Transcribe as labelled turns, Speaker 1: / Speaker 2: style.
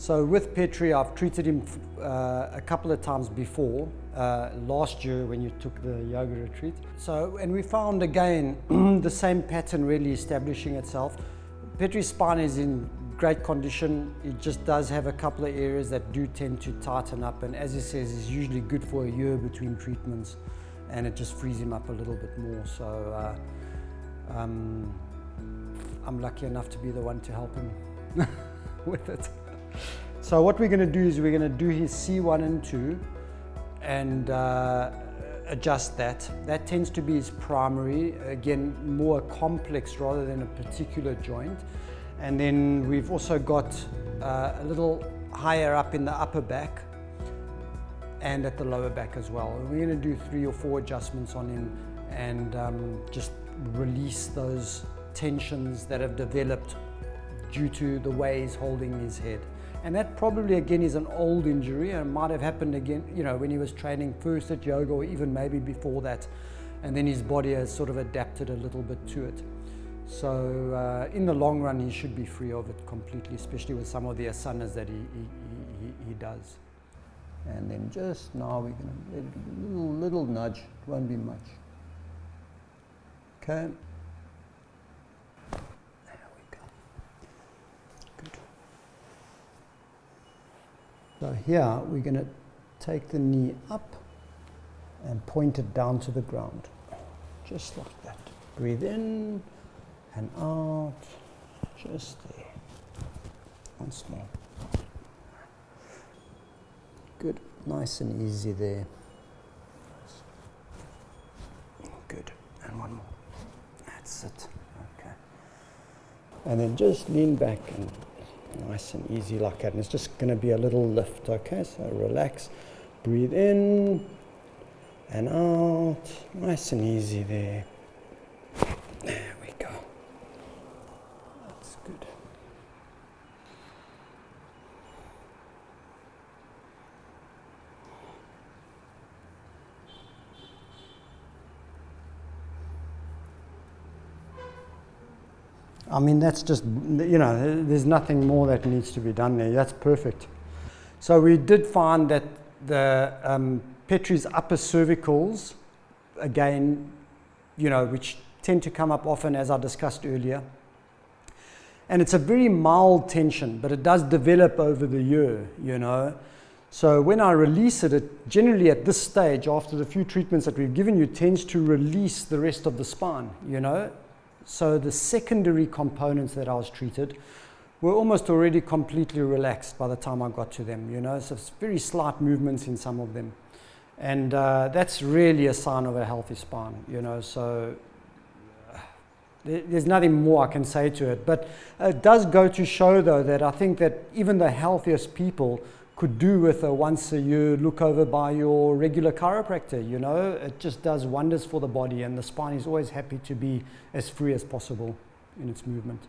Speaker 1: So with Petri, I've treated him a couple of times before, last year when you took the yoga retreat. So, and we found again the same pattern really establishing itself. Petri's spine is in great condition. It just does have a couple of areas that do tend to tighten up, and as he says, is usually good for a year between treatments, and it just frees him up a little bit more. So I'm lucky enough to be the one to help him with it. So what we're going to do is we're going to do his C1 and 2 and adjust that. That tends to be his primary, again more complex rather than a particular joint. And then we've also got a little higher up in the upper back and at the lower back as well. We're going to do 3 or 4 adjustments on him and just release those tensions that have developed due to the way he's holding his head. And that probably again is an old injury, and it might have happened again, you know, when he was training first at yoga or even maybe before that, and then his body has sort of adapted a little bit to it. So in the long run he should be free of it completely, especially with some of the asanas that he does. And then just now we're going to let it a little nudge, it won't be much. Okay. So here we're going to take the knee up and point it down to the ground, just like that. Breathe in and out, just there. Once more. Good, nice and easy there. Good, and one more. That's it, okay. And then just lean back and nice and easy like that, and it's just going to be a little lift, okay? So relax, breathe in and out, nice and easy there. There we go. That's good. I mean, that's just, you know, there's nothing more that needs to be done there. That's perfect. So we did find that the Petri's upper cervicals, again, you know, which tend to come up often, as I discussed earlier. And it's a very mild tension, but it does develop over the year, you know. So when I release it, it generally at this stage, after the few treatments that we've given you, tends to release the rest of the spine, you know. So the secondary components that I was treated were almost already completely relaxed by the time I got to them, you know. So it's very slight movements in some of them. And that's really a sign of a healthy spine, you know. So there's nothing more I can say to it. But it does go to show, though, that I think that even the healthiest people could do with a once a year look over by your regular chiropractor, you know. It just does wonders for the body, and the spine is always happy to be as free as possible in its movement.